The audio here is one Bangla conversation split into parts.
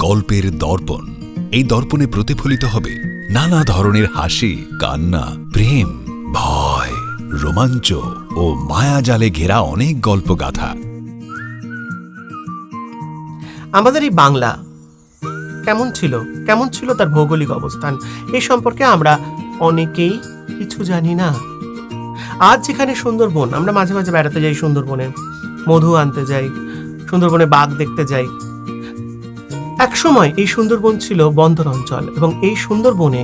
গল্পের দর্পণ। এই দর্পণে প্রতিফলিত হবে নানা ধরনের হাসি, কান্না, প্রেম, ভয়, রোমাঞ্চ ও মায়াজালে ঘেরা অনেক গল্পগাথা। আমাদের এই বাংলা কেমন ছিল তার ভৌগোলিক অবস্থান, এই সম্পর্কে আমরা অনেকেই কিছু জানি না। আজ যেখানে সুন্দরবন, আমরা মাঝে মাঝে বেড়াতে যাই, সুন্দরবনে মধু আনতে যাই, সুন্দরবনে বাঘ দেখতে যাই। একসময় এই সুন্দরবন ছিল বন্দর অঞ্চল এবং এই সুন্দরবনে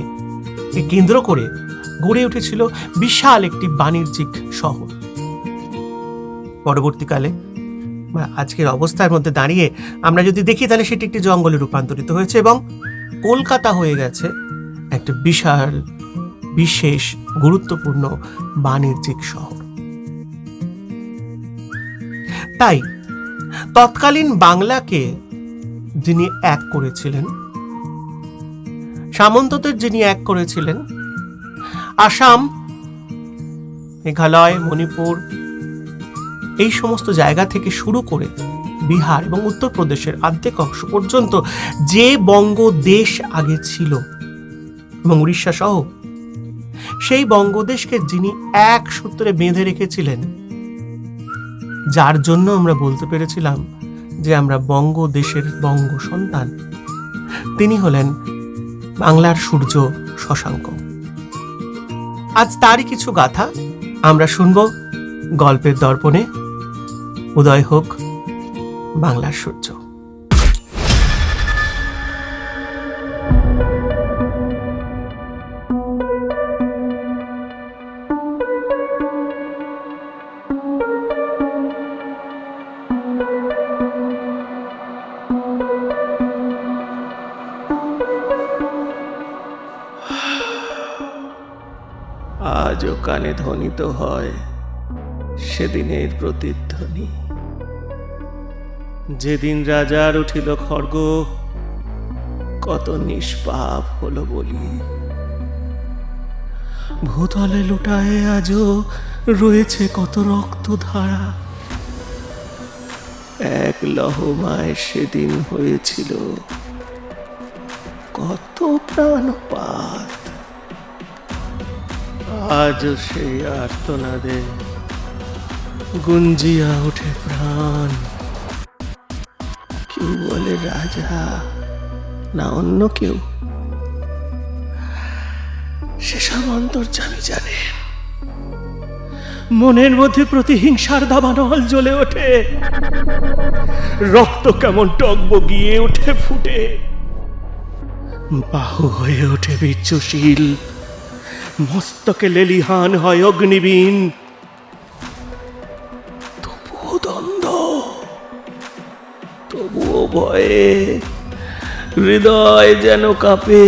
কেন্দ্র করে গড়ে উঠেছিল বিশাল একটি বাণিজ্যিক শহর। পরবর্তীকালে আজকের অবস্থার মধ্যে দাঁড়িয়ে আমরা যদি দেখি তাহলে সেটি একটি জঙ্গলে রূপান্তরিত হয়েছে এবং কলকাতা হয়ে গেছে একটা বিশেষ গুরুত্বপূর্ণ বাণিজ্যিক শহর। তাই তৎকালীন বাংলাকে যিনি এক করেছিলেন, সামন্তদের যিনি এক করেছিলেন, আসাম, মেঘালয়, মণিপুর এই সমস্ত জায়গা থেকে শুরু করে বিহার এবং উত্তরপ্রদেশের অর্ধেক অংশ পর্যন্ত যে বঙ্গদেশ আগে ছিল এবং উড়িষ্যা সহ, সেই বঙ্গদেশকে যিনি এক সূত্রে বেঁধে রেখেছিলেন, যার জন্য আমরা বলতে পেরেছিলাম যে আমরা বঙ্গদেশের বঙ্গ সন্তান, তিনি হলেন বাংলার সূর্য শশাঙ্ক। আজ তারই কিছু গাথা আমরা শুনব গল্পের দর্পণে। উদয় হোক বাংলার সূর্য। আজও কানে ধ্বনিত হয় সেদিনের প্রতিধ্বনি, যেদিন রাজার উঠিল খড়গ, কত নিষ্পাপ হলো বলি। ভূতলে লুটায়ে আজও রয়েছে কত রক্তধারা। এক লহমায় সেদিন হয়েছিল কত প্রাণপাত। আজও সেই আর্তনাদে গুঞ্জিয়া ওঠে প্রাণ। কেউ বলে রাজা, না অন্য কেউ, সেসব অন্তর্যামী জানে। মনের মধ্যে প্রতিহিংসার দাবানল জ্বলে ওঠে, রক্ত কেমন টগবগিয়ে ওঠে ফুটে, বাহু হয়ে ওঠে বীর্যশীল, মস্তকে লেলিহান হয় অগ্নিবীণ। তবুও দ্বন্দ্ব, তবুও ভয়ে হৃদয় যেন কাঁপে।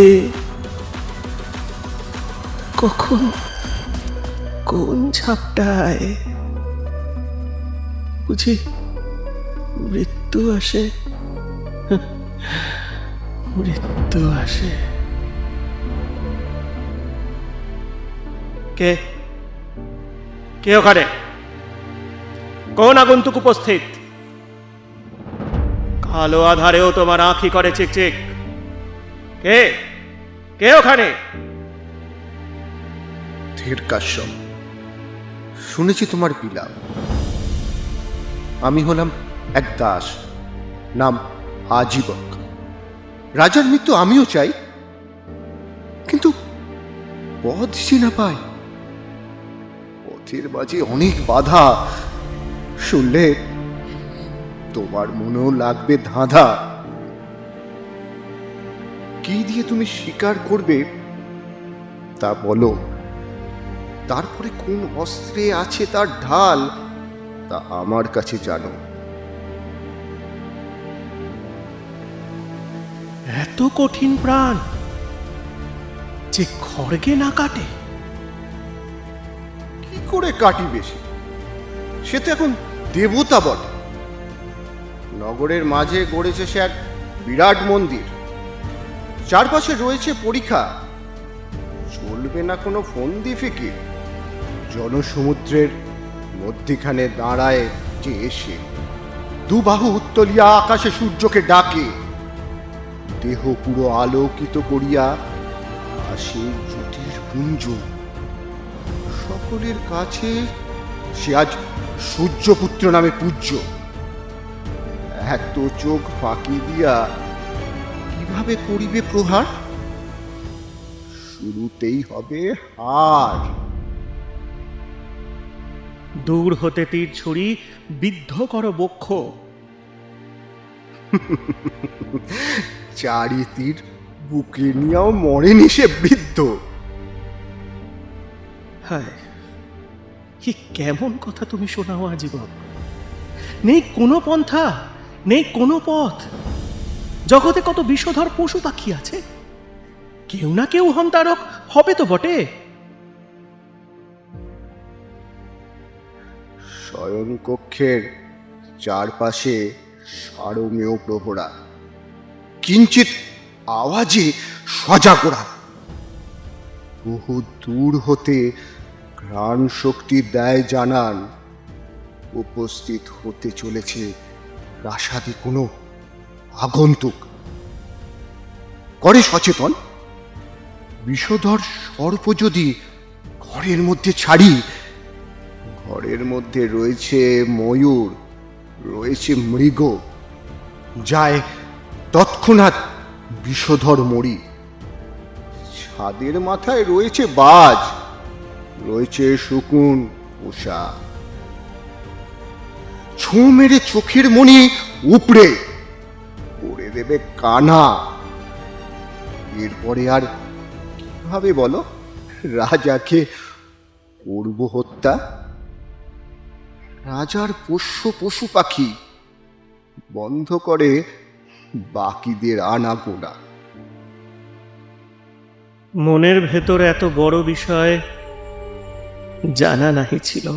কখন কোন ঝাপটায় বুঝি মৃত্যু আসে, মৃত্যু আসে। কে কে ওখানে? কোন আগন্তুক উপস্থিত? কালো আধারেও তোমার আঁখি করে চিকচিক। কে কে ওখানে? ধীর কাশ্যপ, শুনেছি তোমার বিলাপ। আমি হলাম এক দাস, নাম আজীবক। রাজার মৃত্যু আমিও চাই, কিন্তু পথ যে না পাই। পথের মাঝে অনেক বাধা, শুনলে তোমার মনেও লাগবে ধাঁধা। কি দিয়ে তুমি স্বীকার করবে তা বলো, তারপরে কোন অস্ত্রে আছে তার ঢাল তা আমার কাছে জানো। এত কঠিন প্রাণ যে খড়গে না কাটে? কি করে কাটি বেশি, সে তো এখন দেবতা বটে। নগরের মাঝে গড়েছে সে এক বিরাট মন্দির, চারপাশে রয়েছে পরীক্ষা। চলবে না কোনো ফন্দি ফিকির। জনসমুদ্রের মধ্যিখানে দাঁড়ায় যে এসে দুবাহু উত্তলিয়া আকাশে সূর্যকে ডাকে। দেহ পুরো আলোকিত করিয়া আসে জ্যোতির্পুঞ্জ। সকলের কাছে সে আজ সূর্যপুত্র নামে পূজ্য। এত চোখ ফাঁকি দিয়া কিভাবে করিবে প্রহার? শুরুতেই হবে হার। দূর হতে তীর ছুরি বিদ্ধ কর বক্ষ। চারিতীর বুকে নিয়েও মরেনি সে বৃদ্ধ। হায়, কি কেমন কথা তুমি শোনাও আজীবন! নেই কোনো পন্থা, নেই কোনো পথ। জগতে কত বিষধর পশু পাখি আছে, কেউ না কেউ হন্তারক হবে তো বটে। শয়ন কক্ষের চারপাশে সারমেয় প্রহরা, কিঞ্চিত আওয়াজে সজাগ ওরা। বহু দূর হতে ঘ্রাণ শক্তি দেয় জানান উপস্থিত হতে চলেছে প্রাসাদে কোনো আগন্তুক। করে সচেতন, বিষধর সর্প যদি ঘরের মধ্যে ছাড়ি, ঘরের মধ্যে রয়েছে ময়ূর, রয়েছে মৃগ, যায় তৎক্ষণাৎ বিষধর মরি। ছাদের মাথায় রয়েছে বাজ, রয়েছে শকুন পোষা। ছোঁ মেরে চোখের মণি উপড়ে করে দেবে কানা। এরপরে আর কিভাবে বলো রাজাকে করব হত্যা? রাজার পোষ্য পশু পাখি বন্ধ করে বাকিদের আনাগোনা। মনের ভেতর এত বড় বিষয় জানা নাহি ছিল।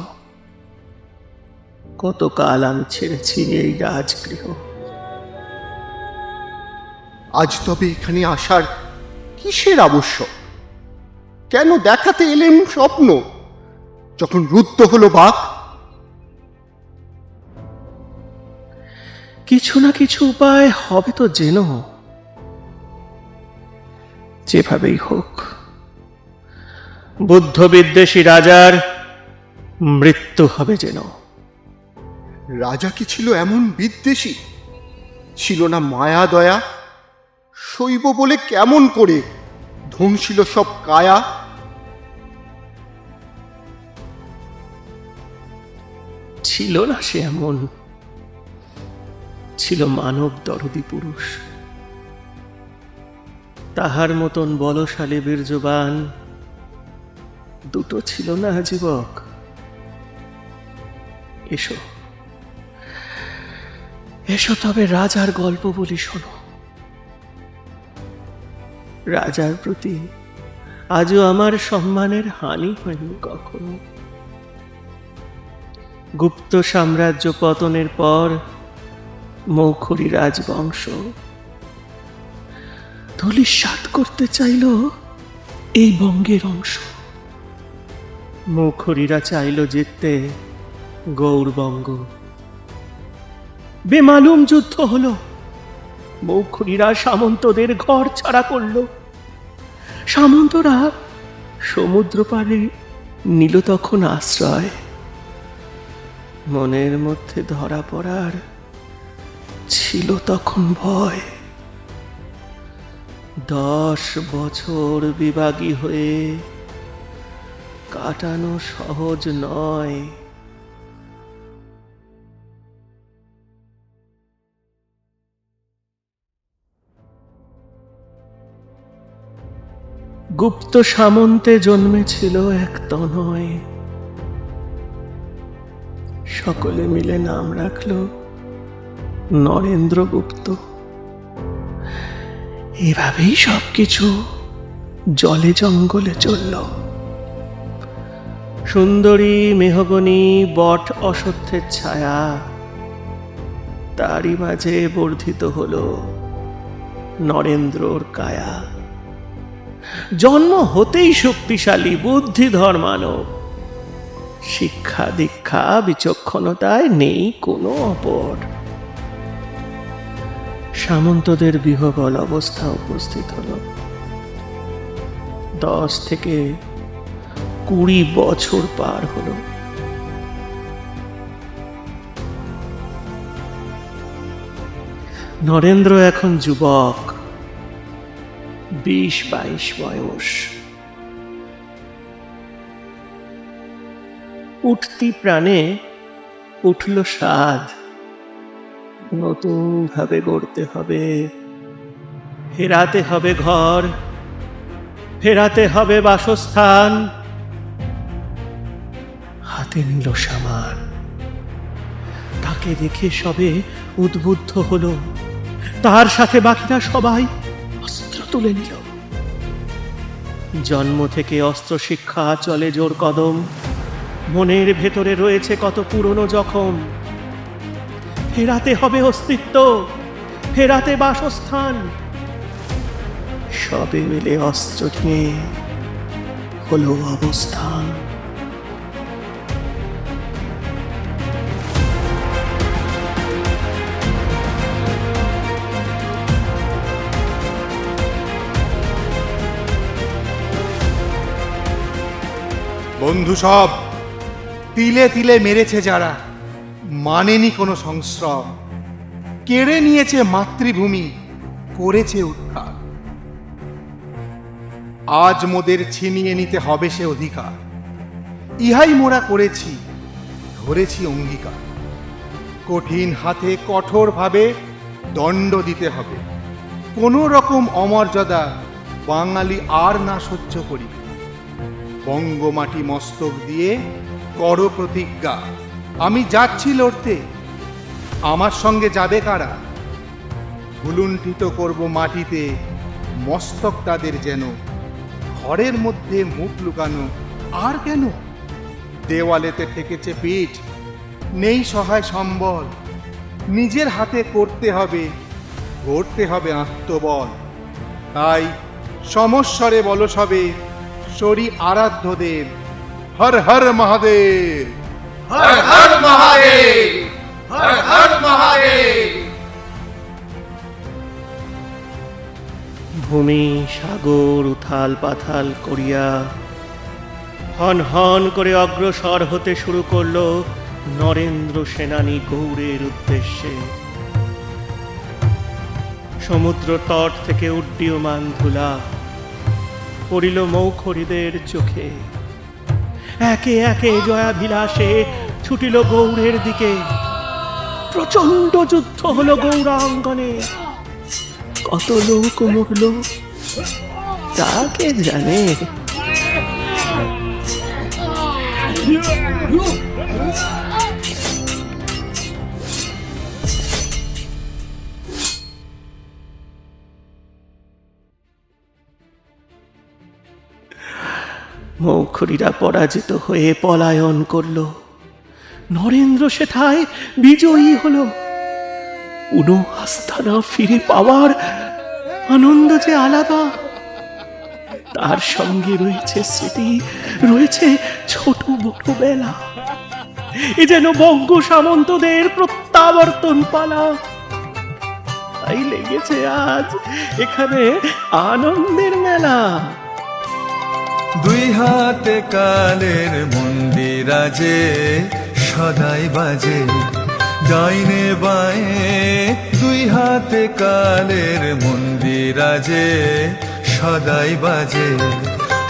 কতকাল আমি ছেড়েছি এই রাজগৃহ। আজ তবে এখানে আসার কিসের আবশ্যক? কেন দেখাতে এলেন স্বপ্ন যখন রুদ্ধ হলো বাক? কিছু না কিছু উপায় হবে তো জেনো। যেভাবেই হোক বুদ্ধ বিদ্বেষী রাজার মৃত্যু হবে যেন। রাজা কি ছিল এমন বিদ্বেষী? ছিল না মায়া দয়া? শৈব বলে কেমন করে ধ্বংসিল সব কায়া? ছিল না সে এমন, ছিল মানব দরদি পুরুষ। তাহার মতন বলশালী বীর্যবান দুটো ছিল না যুবক। এসো এসো তবে রাজার গল্প বলি শোনো। রাজার প্রতি আজও আমার সম্মানের হানি হয়নি কখনো। গুপ্ত সাম্রাজ্য পতনের পর মৌখরী রাজবংশ ধূলিসাৎ করতে চাইল এই বঙ্গের অংশ। মৌখরীরা চাইল জিততে গৌরবঙ্গ। বেমালুম যুদ্ধ হলো। মৌখরীরা সামন্তদের ঘর ছাড়া করল। সামন্তরা সমুদ্র পাড়ে নিল তখন আশ্রয়। মনের মধ্যে ধরা পড়ার ছিল তখন ভয়। 10 বছর বিভাগী হয়ে কাটানো সহজ নয়। গুপ্ত সামন্তে জন্মেছিল এক তনয়। সকলে মিলে নাম রাখল নরেন্দ্রগুপ্ত। এভাবেই সবকিছু জলে জঙ্গলে চলল। সুন্দরী মেহগনি বট অশ্বত্থের ছায়া, তারই মাঝে বর্ধিত হল নরেন্দ্রর কায়া। জন্ম হতেই শক্তিশালী বুদ্ধিধর মানব। শিক্ষা দীক্ষা বিচক্ষণতায় নেই কোনো অপর। সামন্তদের বিহবল অবস্থা উপস্থিত হল। 10 থেকে 20 বছর পার হলো। নরেন্দ্র এখন যুবক, 20-22 বয়স। উঠতি প্রাণে উঠল সাধ। নতুন ভাবে গড়তে হবে, ফেরাতে হবে ঘর, ফেরাতে হবে বাসস্থান। হাতে নিল সামান। তাকে দেখে সবে উদ্বুদ্ধ হলো, তার সাথে বাকিরা সবাই অস্ত্র তুলে নিল। জন্ম থেকে অস্ত্র শিক্ষা চলে জোর কদম। মনের ভেতরে রয়েছে কত পুরনো জখম। ফেরাতে হবে অস্তিত্ব, ফেরাতে বাসস্থান। সবে মিলে অস্ত্র নিয়ে হলো অবস্থান। বন্ধু সব তিলে তিলে মেরেছে যারা, মানেনি কোনো সংশ্রম, কেড়ে নিয়েছে মাতৃভূমি, করেছে উৎখাত। আজ মোদের ছিনিয়ে নিতে হবে সে অধিকার। ইহাই মোরা করেছি, ধরেছি অঙ্গীকার। কঠিন হাতে কঠোরভাবে দণ্ড দিতে হবে। কোনো রকম অমর্যাদা বাঙালি আর না সহ্য করি। বঙ্গমাটি মস্তক দিয়ে করো প্রতিজ্ঞা, আমি যাচ্ছি লড়তে, আমার সঙ্গে যাবে কারা? ভুলুণ্ঠিত করব মাটিতে মস্তক তাদের যেন, ঘরের মধ্যে মুখ লুকানো আর কেন? দেওয়ালেতে ঠেকেছে পিঠ, নেই সহায় সম্বল। নিজের হাতে করতে হবে, গড়তে হবে আত্মবল। তাই সমস্বরে বলো সবে, শরী আরাধ্যদের হর হর মহাদেব, হর হর মহাদেব, হর হর মহাদেব। ভূমি সাগর উথাল পাথাল করিয়া হন হন করে অগ্রসর হতে শুরু করলো নরেন্দ্র সেনানী গৌড়ের উদ্দেশ্যে। সমুদ্র তট থেকে উড্ডীয়মান ধুলা পড়িল মৌখরীদের চোখে। একে একে জয়াভিলাষে ছুটিল গৌড়ের দিকে। প্রচন্ড যুদ্ধ হলো গৌরাঙ্গনে। কত লোক মরল তা কে জানে। মৌখরীরা পরাজিত হয়ে পলায়ন করল। নরেন্দ্র সেথায় বিজয়ী হলো। পুনঃ আস্থানা ফিরে পাওয়ার আনন্দ যে আলাদা। তার সঙ্গে রয়েছে স্মৃতি, রয়েছে ছোট বড় বেলা। এ যেন বঙ্গ সামন্তদের প্রত্যাবর্তন পালা। তাই লেগেছে আজ এখানে আনন্দের মেলা। দুই হাতে কালের মন্দির আজে সদাই বাজে, ডাইনে বাঁয়ে দুই হাতে কালের মন্দির আজে সদাই বাজে।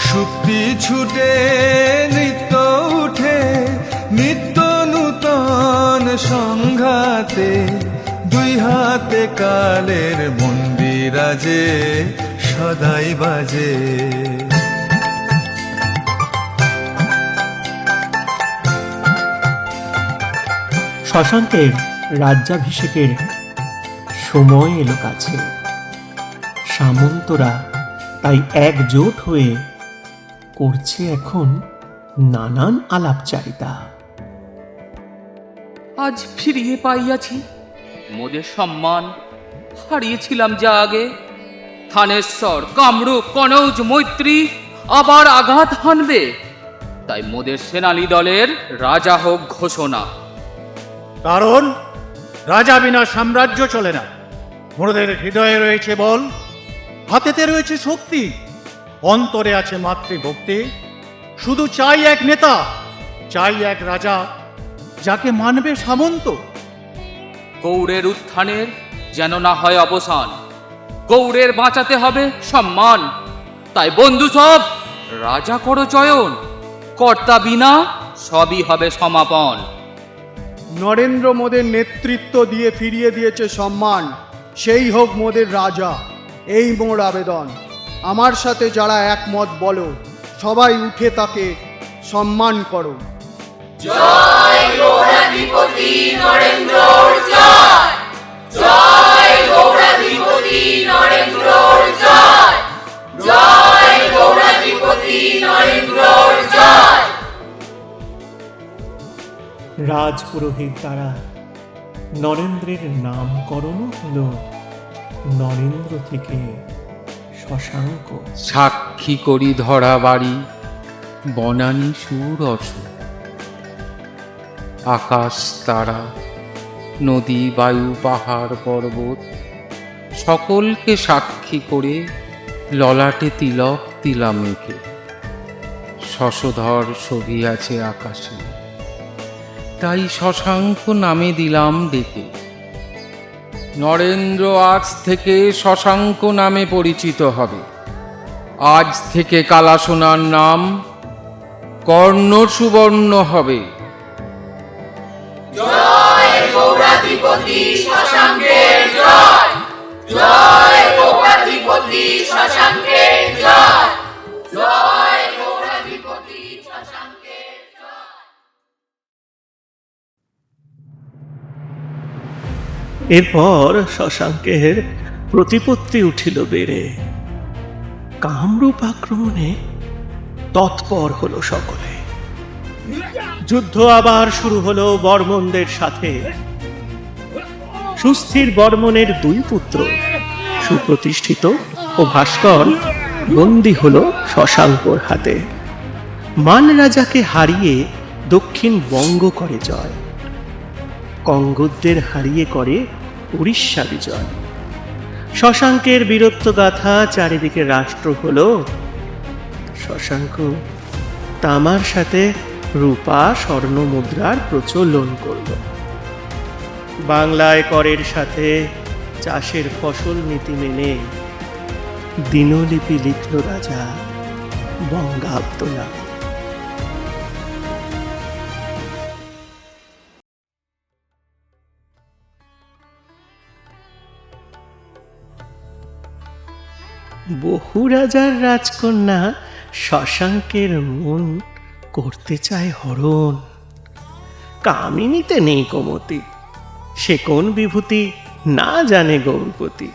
শুক্তি ছুটে নিত্য উঠে, নিত্য নূতন সংঘাতে। দুই হাতে কালের মন্দির আজে সদাই বাজে। শশাঙ্কের রাজ্যাভিষেকের সময় এলো কাছে। সামন্তরা তাই একজোট হয়ে করছে এখন নানান আলাপচারিতা। আজ ফিরিয়ে পাইয়াছি মোদের সম্মান, হারিয়েছিলাম যা আগে। থানেশ্বর, কামরূপ, কনৌজ, মৈত্রী আবার আঘাত হানবে। তাই মোদের সেনানী দলের রাজা হোক ঘোষণা। কারণ রাজা বিনা সাম্রাজ্য চলে না। ওদের হৃদয়ে রয়েছে বল, হাতেতে রয়েছে শক্তি, অন্তরে আছে মাতৃভক্তি। শুধু চাই এক নেতা, চাই এক রাজা, যাকে মানবে সামন্ত। গৌড়ের উত্থানের যেন না হয় অবসান, গৌড়ের বাঁচাতে হবে সম্মান। তাই বন্ধু সব রাজা করো চয়ন, কর্তা বিনা সবই হবে সমাপন। নরেন্দ্র মোদের নেতৃত্ব দিয়ে ফিরিয়ে দিয়েছে সম্মান, সেই হোক মোদের রাজা, এই মোর আবেদন। আমার সাথে যারা একমত বলো, সবাই উঠে তাকে সম্মান করো। রাজপুরোহিত দ্বারা নরেন্দ্রের নামকরণ হলো নরেন্দ্র থেকে শশাঙ্ক। সাক্ষী করি ধরা বাড়ি, বনানী সুর অসুর, আকাশ তারা, নদী বায়ু পাহাড় পর্বত, সকলকে সাক্ষী করে ললাটে তিলক তিলাম এঁকে। শশধর ছবি আছে আকাশে, তাই শশাঙ্ক নামে দিলাম ডেকে। নরেন্দ্র আজ থেকে শশাঙ্ক নামে পরিচিত হবে। আজ থেকে কালাসোনার নাম কর্ণ সুবর্ণ হবে। এরপর শশাঙ্কের প্রতিপত্তি উঠিল বেড়ে, কামরূপ আক্রমণে তৎপর হলো সকলে। যুদ্ধ আবার শুরু হলো বর্মনদের সাথে। সুস্থির বর্মনের দুই পুত্র সুপ্রতিষ্ঠিত ও ভাস্কর বন্দী হলো শশাঙ্কর হাতে। মান রাজাকে হারিয়ে দক্ষিণ বঙ্গ করে জয়, কঙ্গোদদের হারিয়ে করে উড়িষ্যা বিজয়। শশাঙ্কের বীরত্বগাথা চারিদিকে রাষ্ট্র হলো। শশাঙ্ক তামার সাথে রূপা স্বর্ণ মুদ্রার প্রচলন করল। বাংলায় করের সাথে চাষের ফসল নীতি মেনে দিনলিপি লিখল রাজা বঙ্গাব্দ নামে। বহু রাজার রাজকন্যা শশাঙ্কের মন করতে চায় হরণ। কামিনীতে নেই কমতি, সে কোন বিভূতি না জানে গৌরপতি।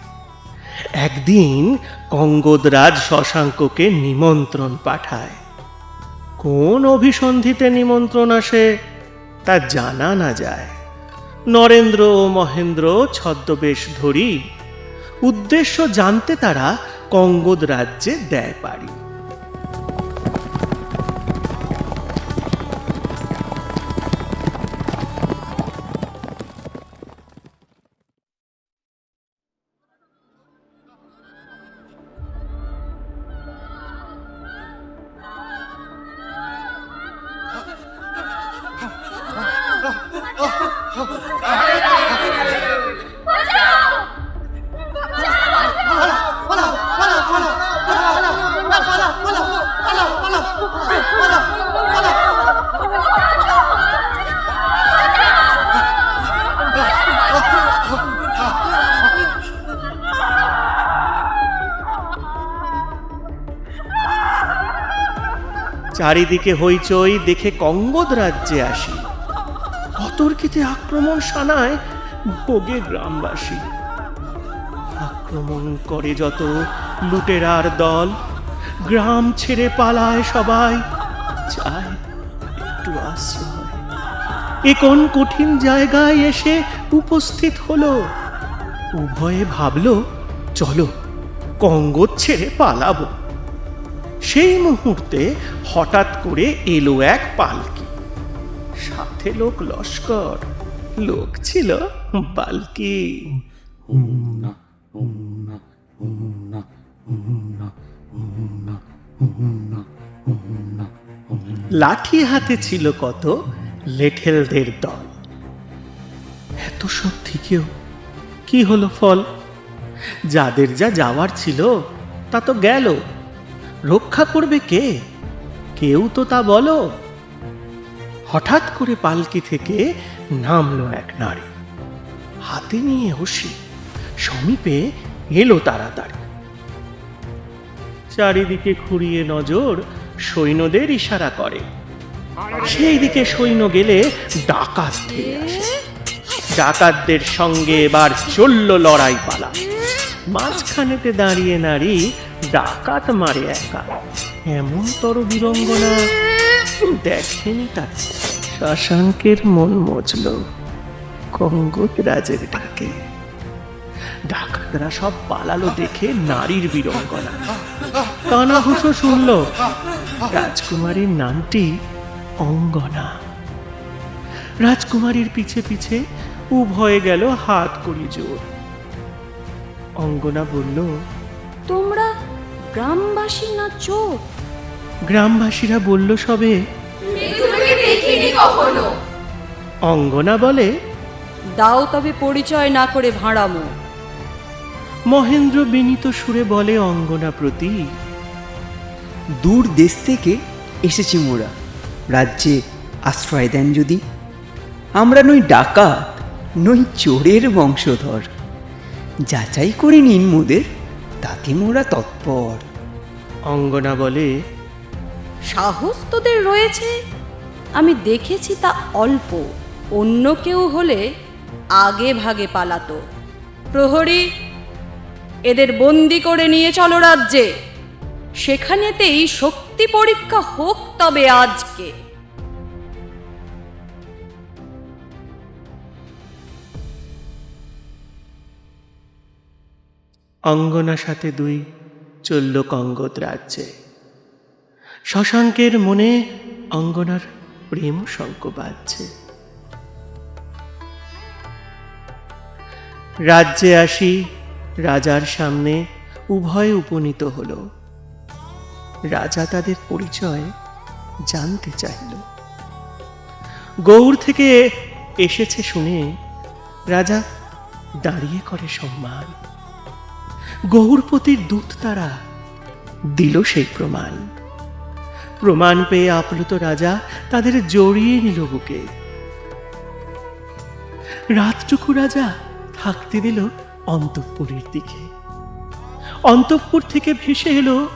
একদিন কঙ্গোদরাজ শশাঙ্ককে নিমন্ত্রণ পাঠায়। কোন অভিসন্ধিতে নিমন্ত্রণ আসে তা জানা না যায়। নরেন্দ্র ও মহেন্দ্র ছদ্মবেশ ধরি, উদ্দেশ্য জানতে তারা কঙ্গোদ রাজ্যে দেয় পাড়ি। চারিদিকে হইচই দেখে কঙ্গোদ রাজ্যে আসি। অতর্কিতে আক্রমণ শানায় ভোগে গ্রামবাসী। আক্রমণ করে যত লুটেরার দল, গ্রাম ছেড়ে পালায় সবাই, চায় একটু আশ্রয়। এ কোন কঠিন জায়গায় এসে উপস্থিত হলো। উভয়ে ভাবল, চলো কঙ্গোদ ছেড়ে পালাবো। সেই মুহূর্তে হঠাৎ করে এলো এক পালকি, সাথে লোক লস্কর, লোক ছিল বালকি। লাঠি হাতে ছিল কত লেঠেলদের দল। এত সব থেকেও কি হলো ফল? যাদের যা যাওয়ার ছিল তা তো গেল, রক্ষা করবে কে? কেউ তো তা বলো। হঠাৎ করে পালকি থেকে নামলো এক নারী, হাতে নিয়ে হুঁশি, সমীপে এলো তাড়াতাড়ি। চারিদিকে ঘুরিয়ে নজর সৈন্যদের ইশারা করে। সেই দিকে সৈন্য গেলে ডাকাত ধেয়ে আসে। ডাকাতদের সঙ্গে এবার চলল লড়াই পালা। মাঝখানেতে দাঁড়িয়ে নারী ডাকাত মারে একা। এমন তর বীরঙ্গনা দেখেনি তাকে। শশাঙ্কের মন মজল কঙ্গদ রাজের ডাকে। ডাকাতরা সব পালালো দেখে নারীর বীরঙ্গনা। কানাঘুষো শুনল রাজকুমারীর নামটি অঙ্গনা। রাজকুমারীর পিছে পিছে উভয়ে গেল হাত করি জোর। অঙ্গনা বলল, তোমরা গ্রামবাসী না চোর? গ্রামবাসীরা বলল সবে। অঙ্গনা বলে, দাও তবে পরিচয় না করে ভাঁড়ামো। মহেন্দ্র বিনীত সুরে বলে অঙ্গনা প্রতি, দূর দেশ থেকে এসেছি মোরা, রাজ্যে আশ্রয় দেন যদি। আমরা নই ডাকাত, নই চোরের বংশধর। যাচাই করে নিন মোদের, তাতে মোরা তৎপর। অঙ্গনা বলে, সাহস তোদের রয়েছে, আমি দেখেছি তা অল্প। অন্য কেউ হলে আগে ভাগে পালাতো। প্রহরী, এদের বন্দি করে নিয়ে চলো রাজ্যে। সেখানেতেই শক্তি পরীক্ষা হোক তবে আজকে। অঙ্গনা সাথে দুই চলল কঙ্গদ রাজ্যে। শশাঙ্কের মনে অঙ্গনার প্রেম শঙ্খ বাজছে। রাজ্যে আসি রাজার সামনে উভয়ে উপনীত হল। রাজা তাদের পরিচয় জানতে চাইল। গৌড় থেকে এসেছে শুনে রাজা দাঁড়িয়ে করে সম্মান। গৌড়পতির দূত তারা দিল সেই প্রমাণ। প্রমাণ পেয়ে আপ্লুত রাজা তাদের জড়িয়ে নিল বুকে। রাতটুকু রাজা থাকতে দিল অন্তঃপুরের দিকে। অন্তঃপুর থেকে ভেসে এলো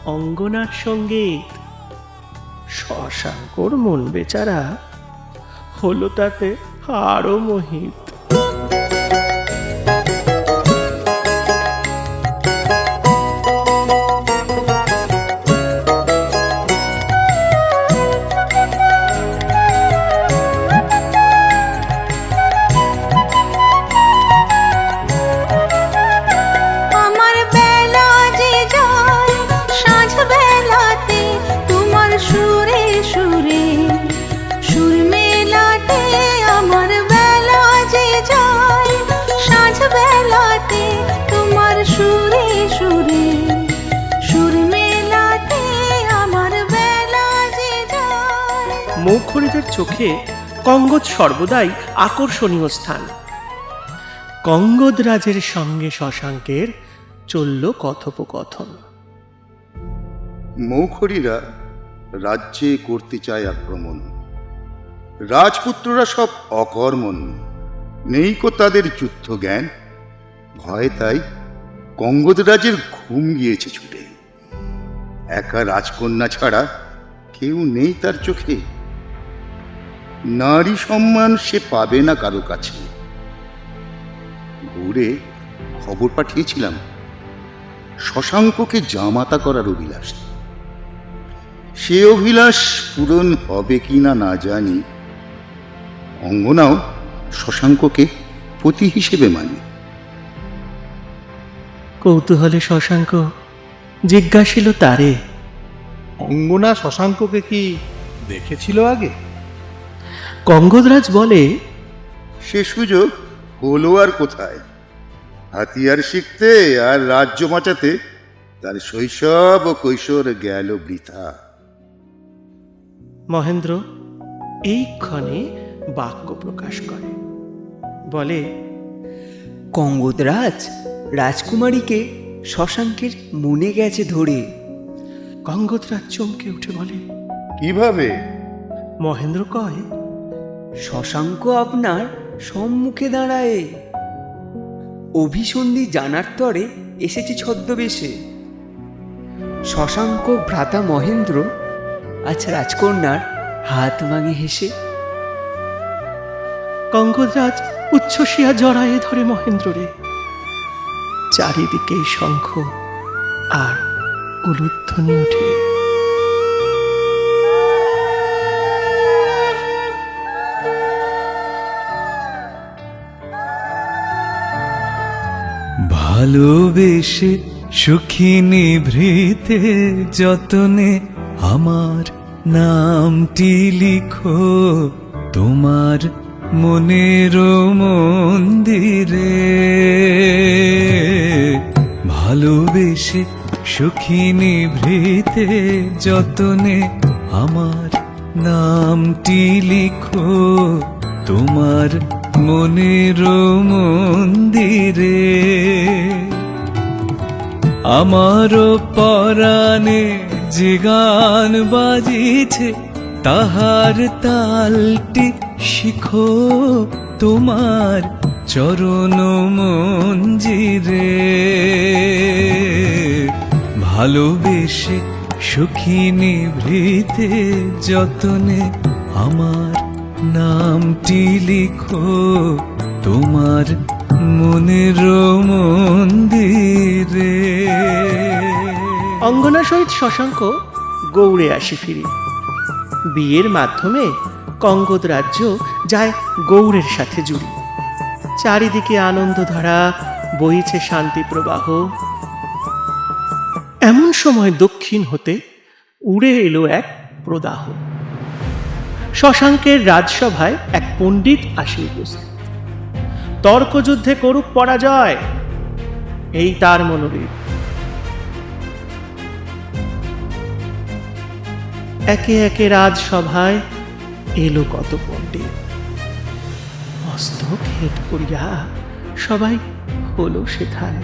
অঙ্গনার সঙ্গীত। শশাঙ্কর মন বেচারা হলো তাতে আরো মোহিত। মুখরিদের চোখে কঙ্গদ সর্বদাই আকর্ষণীয় স্থান। কঙ্গদ রাজের সঙ্গে শশাঙ্কের চলল কথোপকথন। মৌখরীরা রাজ্যে করতে চায় আক্রমণ। রাজপুত্ররা সব অকর্মণ্য, নেই কো তাদের যুদ্ধ জ্ঞান। ভয় তাই কঙ্গদ রাজের ঘুম গিয়েছে ছুটে। একা রাজকন্যা ছাড়া কেউ নেই তার চোখে। নারী সম্মান সে পাবে না কারো কাছে। ঘুরে খবর পাঠিয়েছিলাম শশাঙ্ককে জামাতা করার অভিলাষ। সে অভিলাষ পূরণ হবে কিনা না জানি। অঙ্গনাও শশাঙ্ককে পতি হিসেবে মানে। কৌতূহলে শশাঙ্ক জিজ্ঞাসিল তারে, অঙ্গনা শশাঙ্ককে কি দেখেছিল আগে? কঙ্গদরাজ বলে, সে সুযোগ হলো আর কোথায়। হাতিয়ার শিখতে আর রাজ্য বাঁচাতে তার শৈশব ও কৈশোর গেল বৃথা। মহেন্দ্র এইক্ষণে বাক্য প্রকাশ করে, বলে, কঙ্গদরাজ রাজকুমারীকে শশাঙ্কের মনে গেছে ধরে। গঙ্গোত্রাজ চমকে উঠে বলে, কিভাবে? মহেন্দ্র কয়, শশাঙ্ক আপনার সম্মুখে দাঁড়ায়, অভিসন্ধি জানার তরে এসেছে ছদ্মবেশে। শশাঙ্ক ভ্রাতা মহেন্দ্র আজ রাজকন্যার হাত ভাঙে হেসে। গঙ্গোত্রাজ উচ্ছ্বসিয়া জড়ায়ে ধরে মহেন্দ্ররে। চারিদিকে শঙ্খ আর উলুধ্বনি ওঠে। ভালোবেসে সুখিনী ভৃতে যতনে আমার নামটি লিখো তোমার মনের মন্দিরে। ভালোবেসে সুখিনী ভৃতে যতনে আমার নামটি লিখো তোমার মনের মন্দিরে। আমার পরাণে যে গান বাজিছে তাহার তালটি শিখো তোমার চরণ মঞ্জিরে। ভালোবেসে সুখিনী ভৃতে যতনে আমার নামটি লিখো তোমার মনের মন্দিরে। অঙ্গনা সহিত শশাঙ্ক গৌড়ে আসি ফিরি। বিয়ের মাধ্যমে কঙ্গদ রাজ্য যায় গৌড়ের সাথে জুড়ি। চারিদিকে আনন্দধারা, বইছে শান্তি প্রবাহ। এমন সময় দক্ষিণ হতে উড়ে এলো এক প্রদাহ। শশাঙ্কের রাজসভায় এক পণ্ডিত আসে উপস্থিত। তর্কযুদ্ধে করুক পরাজয়, এই তার মনোরীত। একে একে রাজসভায় এলো কত পণ্ডিত। মস্তক হেঁট করিয়া সবাই হলো সেথায়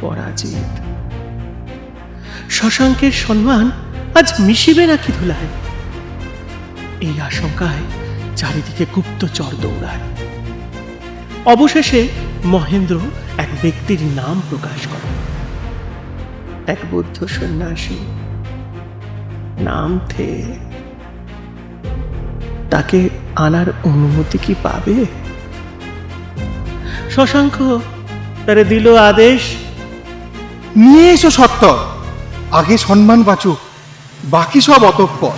পরাজিত। শশাঙ্কের সম্মান আজ মিশিবে নাকি ধুলায়, এই আশঙ্কায় চারিদিকে গুপ্তচর দৌড়ায়। অবশেষে মহেন্দ্র এক ব্যক্তির নাম প্রকাশ করে। এক বৌদ্ধ সন্ন্যাসী, নাম থে। তাকে আনার অনুমতি কি পাবে? শশাঙ্ক তারে দিল আদেশ, নিয়ে এসো সত্তর, আগে সম্মান বাঁচুক, বাকি সব অতঃপর।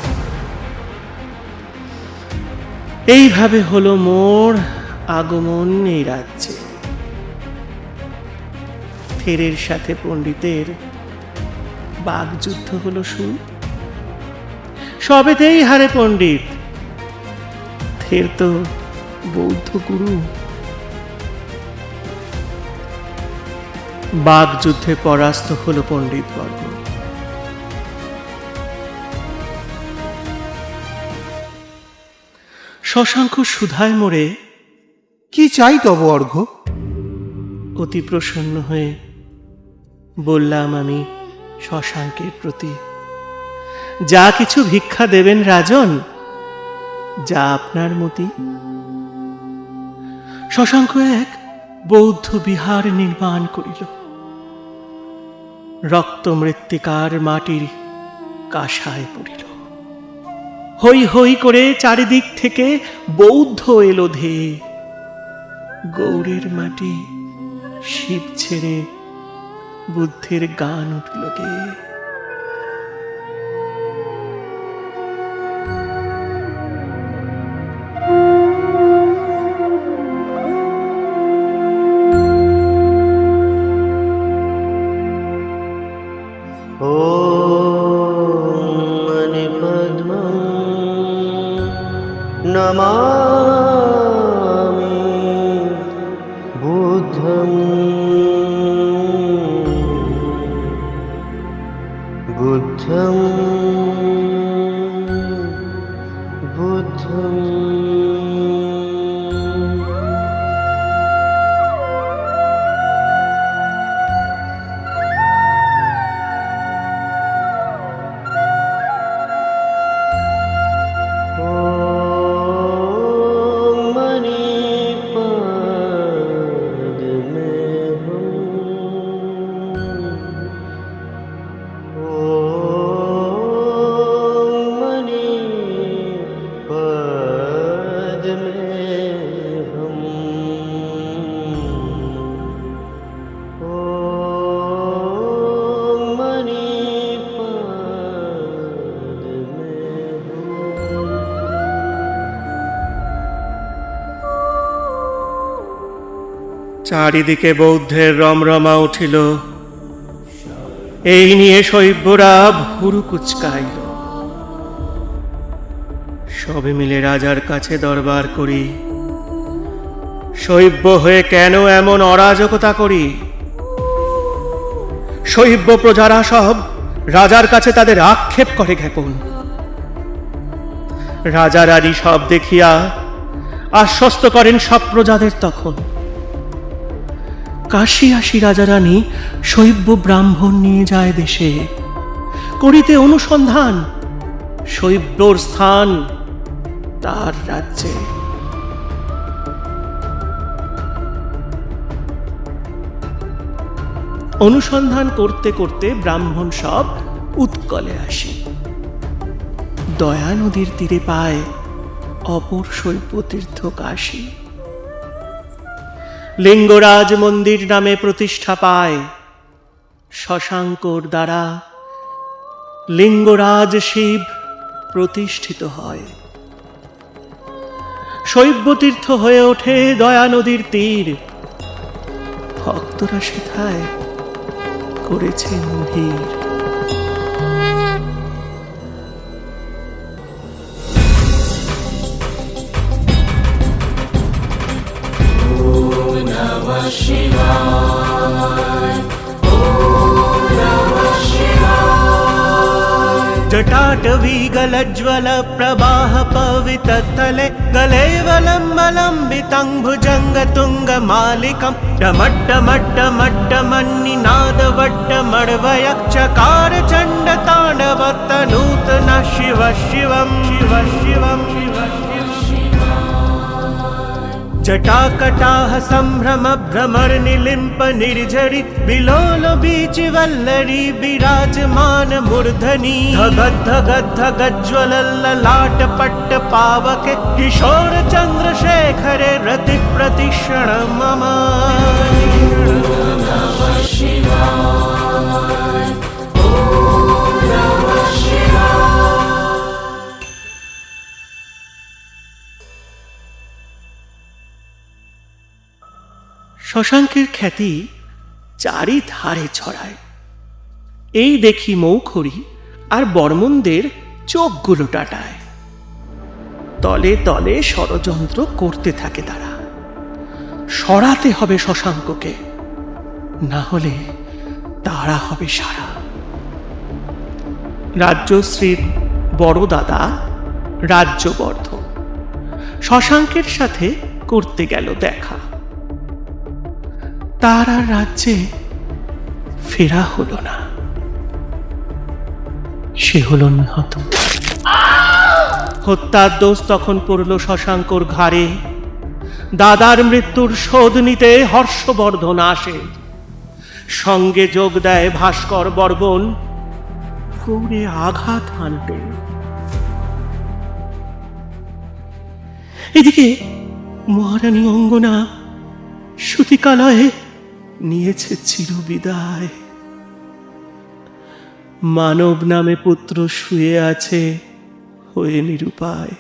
এইভাবে হলো মোর আগমন এই রাজ্যে। থেরের সাথে পণ্ডিতের বাগযুদ্ধ হলো শুরু। সবেতেই হারে পণ্ডিত। থের তো বৌদ্ধ গুরু। বাগযুদ্ধে পরাস্ত হলো পণ্ডিত বর্গ। শশাঙ্ক সুধায় মোড়ে, কি চাই তব অর্ঘ্য? অতি প্রসন্ন হয়ে বললাম আমি শশাঙ্কের প্রতি, যা কিছু ভিক্ষা দেবেন রাজন, যা আপনার মতি। শশাঙ্ক এক বৌদ্ধ বিহার নির্মাণ করিল। রক্ত মৃত্তিকার মাটির কাঁসায় পড়িল। হই হই করে চারিদিক থেকে বৌদ্ধ এলো ধেয়ে। গৌড়ের মাটি শিব ছেড়ে বুদ্ধের গান উঠল গেয়ে। নমামি বুদ্ধং চারিদিকে বৌদ্ধের রমরমা উঠিল। এই নিয়ে শৈব্যরা ভুরু কুচকাইল। সবে মিলে রাজার কাছে দরবার করি, শৈব্য হয়ে কেন এমন অরাজকতা করি? শৈব্য প্রজারা সব রাজার কাছে তাদের আক্ষেপ করে জ্ঞাপন। রাজারানী সব দেখিয়া আশ্বস্ত করেন সব প্রজাদের। তখন কাশী আসি রাজারানী শৈব্য ব্রাহ্মণ নিয়ে যায় দেশে, করিতে অনুসন্ধান শৈব্যর স্থান তার রাজ্যে। অনুসন্ধান করতে করতে ব্রাহ্মণ সব উৎকলে আসি, দয়া নদীর তীরে পায় অপর শৈব্য তীর্থ কাশী। লিঙ্গরাজ মন্দির নামে প্রতিষ্ঠা পায়, শশাঙ্কর দ্বারা লিঙ্গরাজ শিব প্রতিষ্ঠিত হয়। শৈব্য তীর্থ হয়ে ওঠে দয়া নদীর তীর, ভক্তরা সেথায় করেছেন ভিড়। जटाटवी गलज्वल प्रवाह पवितस्थले गले वलम्बलम्बितं भुजङ्गतुङ्गमालिकं डमड्डमड्डमड्डमन्निनादवड्डमड्वय चकार चण्डताण्डवतनूतन शिव शिवं शिव शिवं शिव जटाकटाह सम्भ्रम भ्रमर निलिम्प निर्झरि विलोल बीच वल्लरी विराजमान मूर्धनि धगद् धगद् धगज्ज्वल ललाट पट्ट पावके किशोर चन्द्रशेखरे रति प्रतिक्षण मम। শশাঙ্কের খ্যাতি চারিধারে ছড়ায়। এই দেখি মৌখরি আর বর্মনদের চোখগুলো টাটায়। তলে তলে ষড়যন্ত্র করতে থাকে তারা। সরাতে হবে শশাঙ্ককে, না হলে তারা হবে সারা। রাজ্যশ্রীর বড় দাদা রাজ্যবর্ধন শশাঙ্কের সাথে করতে গেল দেখা। তার আর রাজ্যে ফেরা হলো না, সে হল নিহত। হত্যার দোষ তখন পড়ল শশাঙ্কর ঘাড়ে। দাদার মৃত্যুর শোধ নিতে হর্ষবর্ধন আসে, সঙ্গে যোগ দেয় ভাস্কর বর্মন গৌরে আঘাত হানতে। এদিকে মহারানী অঙ্গনা সুতিকালয়ে নিয়েছে চিরবিদায়। মানব নামে পুত্র শুয়ে আছে হয়ে নিরুপায়।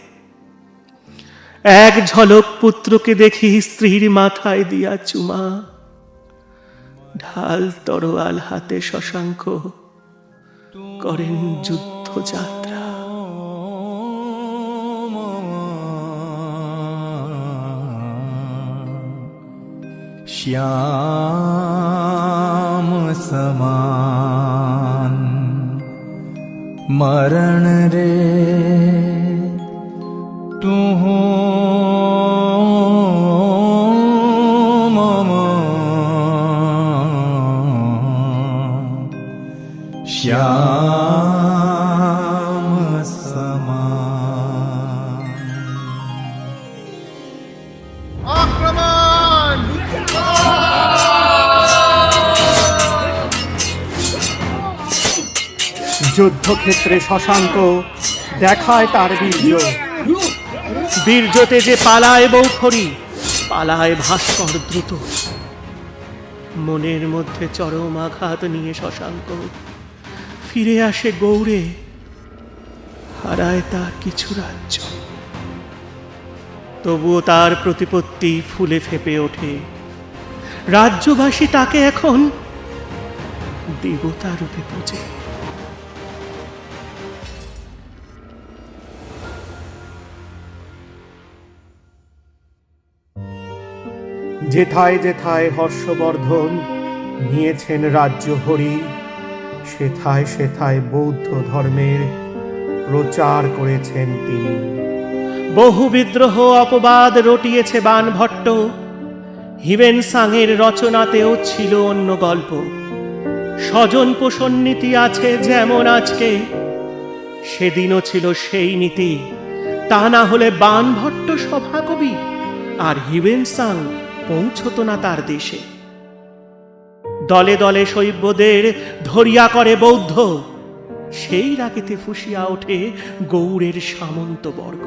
এক ঝলক পুত্রকে দেখি স্ত্রীর মাথায় দিয়া চুমা। ঢাল তরোয়াল হাতে শশাঙ্ক করেন যুদ্ধযাত্রা। श्याम समान मरण रे तू हो मम श्याम समान। আক্রমণ! যুদ্ধক্ষেত্রে শশাঙ্ক দেখায় তার বীর্য। বীর্যতে যে পালায় মৌখরি, পালায় ভাস্কর দ্রুত। মনের মধ্যে চরম আঘাত নিয়ে শশাঙ্ক ফিরে আসে গৌড়ে, হারায় তার কিছু রাজ্য। তবুও তার প্রতিপত্তি ফুলে ফেপে ওঠে। রাজ্যবাসী তাকে এখন দেবতা রূপে পূজে। যেথায় যেথায় হর্ষবর্ধন নিয়েছেন রাজ্য হরি, সেথায় সেথায় বৌদ্ধ ধর্মের প্রচার করেছেন তিনি। বহু বিদ্রোহ অপবাদ রটিয়েছে বাণভট্ট। হিউয়েনসাংয়ের রচনাতেও ছিল অন্য গল্প। স্বজন পোষণ নীতি আছে যেমন আজকে, সেদিনও ছিল সেই নীতি। তা না হলে বাণভট্ট সভাকবি আর হিউয়েনসাং পৌঁছত না তার দেশে। দলে দলে শৈব্যদের ধরিয়া করে বৌদ্ধ, সেই রাগেতে ফুসিয়া ওঠে গৌড়ের সামন্ত বর্গ।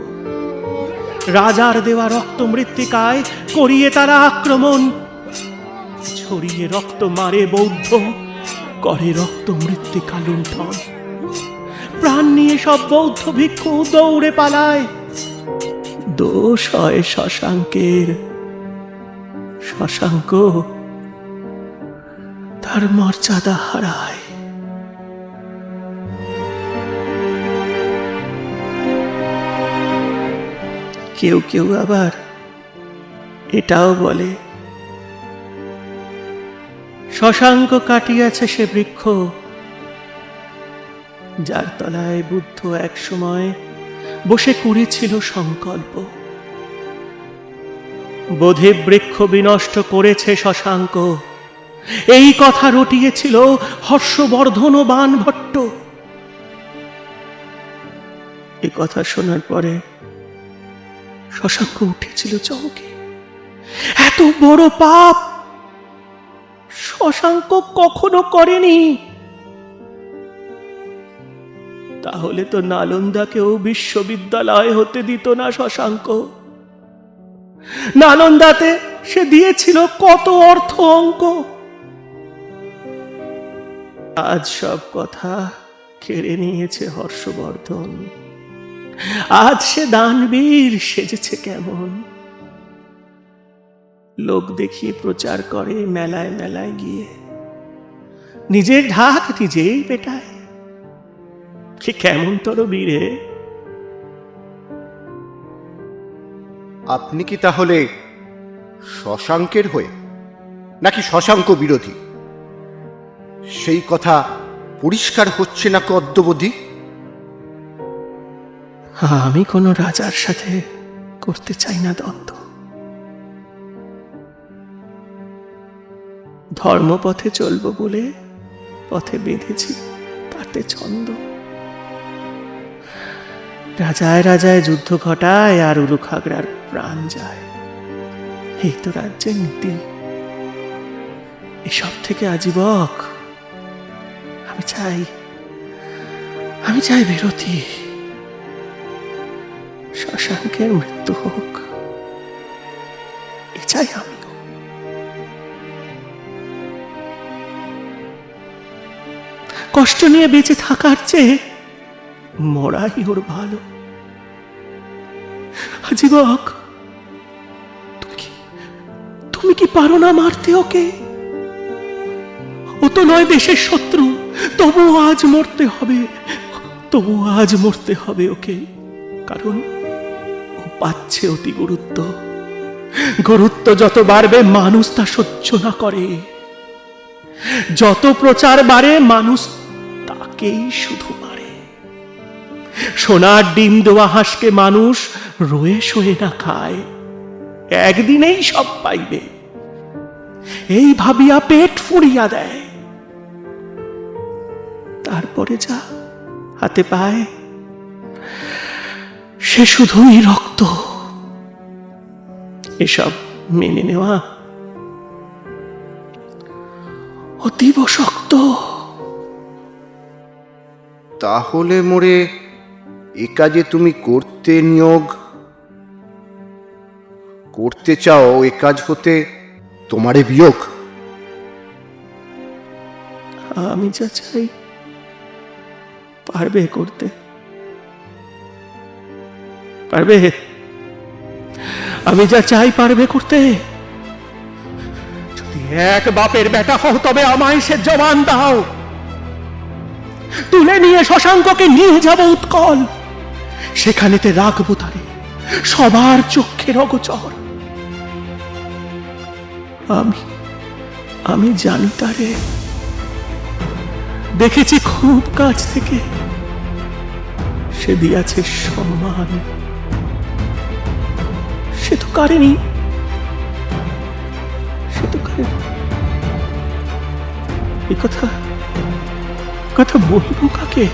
রাজার দেওয়া রক্ত মৃত্তিকায় করিয়ে তারা আক্রমণ, ছড়িয়ে রক্ত মারে বৌদ্ধ, করে রক্ত মৃত্তিকা লুণ্ঠন। প্রাণ নিয়ে সব বৌদ্ধ ভিক্ষু দৌড়ে পালায়। দোষ হয় শশাঙ্কের। শশাঙ্ক তার মর্যাদা হারায়। কেউ কেউ আবার এটাও বলে, শশাঙ্ক কাটিয়াছে সে বৃক্ষ, যার তলায় বুদ্ধ এক সময় বসে করেছিল সংকল্প। বোধে বৃক্ষ বিনষ্ট করেছে শশাঙ্ক, এই কথা রটিয়েছিল হর্ষবর্ধন ও বাণভট্ট। এ কথা শোনার পরে শশাঙ্ক উঠেছিল চমকে। এত বড় পাপ শশাঙ্ক কখনো করেনি। তাহলে তো নালন্দাকেও বিশ্ববিদ্যালয় হতে দিত না শশাঙ্ক। নালন্দাতে সে দিয়েছিল কত অর্থ অঙ্ক। আজ সব কথা কেড়ে নিয়েছে হর্ষবর্ধন। আজ সে দানবীর সেজেছে কেমন। লোক দেখিয়ে প্রচার করে মেলায় মেলায় গিয়ে, নিজের ঢাক নিজেই পেটায়। সে কেমন তর বীরে। আপনি কি তাহলে শশাঙ্কের হয়ে নাকি শশাঙ্ক বিরোধী? সেই কথা পরিষ্কার হচ্ছে না অদ্যবধি। আমি কোনো রাজার সাথে করতে চাই না দ্বন্দ্ব। ধর্মপথে চলবো বলে পথে বেঁধেছি তাতে ছন্দ। রাজায় রাজায় যুদ্ধ ঘটায় আর উলুখাগড়ার প্রাণ যায়, এই তো রাজ্যের নীতি। এসব থেকে আজীবক আমি চাই বিরতি। শশাঙ্কের মৃত্যু হোক, এ চাই আমিও। কষ্ট নিয়ে বেঁচে থাকার চেয়ে মরাই ওর ভালো। আজীবক তুমি কি পারো না মারতে ওকে? ও তো নয় দেশের শত্রু, তবুও আজ মরতে হবে ওকে। কারণ ও পাচ্ছে অতি গুরুত্ব যত বাড়বে মানুষ তা সহ্য না করে। যত প্রচার বাড়ে মানুষ তাকেই শুধু মারে। সোনার ডিম দেওয়া হাঁসকে মানুষ রয়ে শোয়ে না খায়, একদিনেই সব পাইবে এই ভাবিয়া পেট ফুরিয়া দেয়। তারপরে যা হাতে পায় সে শুধুই রক্ত। এসব মেনে নেওয়া অতীব শক্ত। তাহলে মোরে এ কাজে তুমি করতে চাও, এ কাজ হতে তোমারে বিয়োগ? আমি যা চাই পারবে করতে, পারবে। আমি যা চাই পারবে করতে। যদি এক বাপের বেটা হও, তবে আমায় সে জবান দাও। তুলে নিয়ে শশাঙ্ককে নিয়ে যাব উৎকল, সেখানেতে রাখবো তারে সবার চক্ষের অগোচর। আমি জানি তারে, দেখেছি খুব কাছ থেকে, সে দিয়াছে সম্মান, সে তো কারেনি, সে তো কারেনি। এ কথা বলবো কাকে?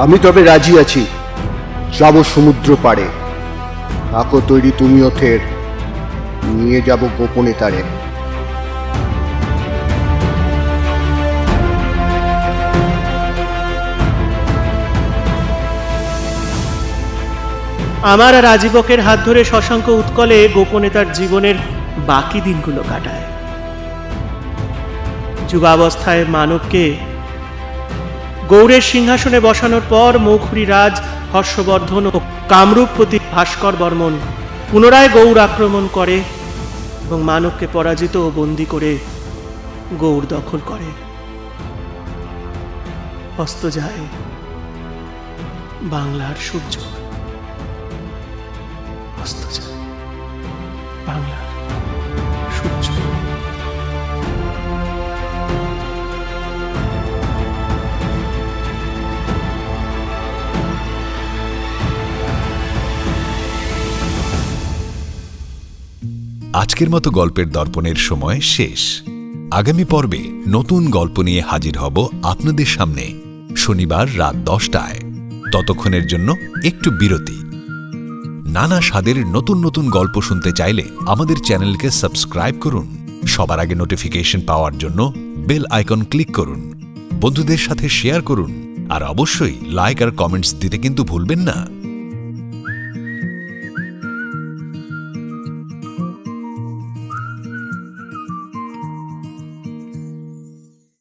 আমি তবে রাজি আছি, যাব সমুদ্র পাড়ে। থাকো তৈরি তুমিও থের, নিয়ে যাব গোপনে তারে। আমার আর আজীবকের হাত ধরে শশাঙ্ক উৎকলে গোপনে তার জীবনের বাকি দিনগুলো কাটায়। যুবাবস্থায় মানবকে গৌড়ের সিংহাসনে বসানোর পর মৌখুরি রাজ হর্ষবর্ধন ও কামরূপপতি ভাস্কর বর্মন পুনরায় গৌড় আক্রমণ করে এবং মানবকে পরাজিত ও বন্দী করে গৌড় দখল করে। অস্ত যায় বাংলার সূর্য, অস্ত যায় বাংলার সূর্য। আজকের মতো গল্পের দর্পণের সময় শেষ। আগামী পর্বে নতুন গল্প নিয়ে হাজির হব আপনাদের সামনে শনিবার রাত 10টায়। ততক্ষণের জন্য একটু বিরতি। নানা স্বাদের নতুন নতুন গল্প শুনতে চাইলে আমাদের চ্যানেলকে সাবস্ক্রাইব করুন। সবার আগে নোটিফিকেশন পাওয়ার জন্য বেল আইকন ক্লিক করুন। বন্ধুদের সাথে শেয়ার করুন আর অবশ্যই লাইক আর কমেন্টস দিতে কিন্তু ভুলবেন না।